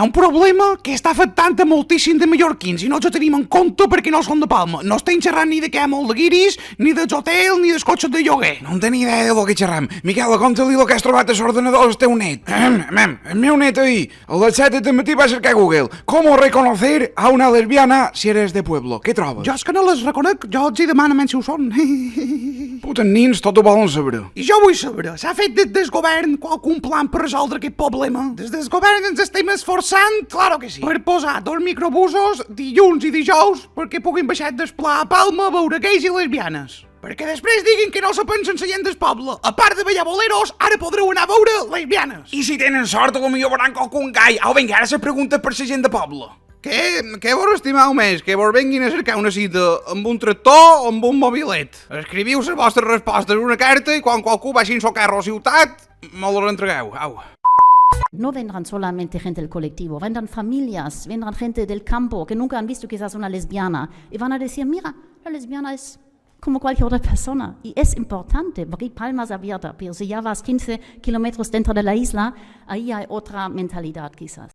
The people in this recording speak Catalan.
ha un problema que està afectant a moltíssim de mallorquins i no ens ho tenim en compte perquè no són de Palma. No estem xerrant ni de que hi ha molt de guiris, ni dels hotels, ni dels cotxes de lloguer. No en tenia idea del que xerram. Miquel, conta-li el que has trobat a l'ordenador al teu net. El meu net ahir, a les 7 de matí va cercar a Google «Cómo reconocer a una lesbiana si eres de pueblo». Què trobes? Jo és que no les reconec, jo els hi demano si ho són. Puten nins, tot ho volen saber. I jo vull saber, s'ha fet des del govern qualcun plan per resoldre aquest problema? Des del govern ens estem esforçant, claro que sí, per posar 2 microbusos dilluns i dijous perquè puguin baixar del pla a Palma a veure gais i lesbianes. Perquè després diguin que no se pensen la gent del poble. A part de ballar boleros, ara podreu anar a veure lesbianes. I si tenen sort, potser veuran qualcun gai. Au, vinga, ara se pregunta per la gent de poble. Què vos estimeu més? Que vos venguin a cercar una cita amb un tractor o amb un mobilet? Escriviu les vostres respostes en una carta i quan qualcú vagi en el carro a ciutat, me les entregueu. Au. No vendrán solamente gente del colectivo, vendrán familias, vendrán gente del campo que nunca han visto quizás una lesbiana y van a decir, mira, la lesbiana es como cualquier otra persona y es importante porque Palma es abierta, pero si ya vas 15 kilómetros dentro de la isla, ahí hay otra mentalidad quizás.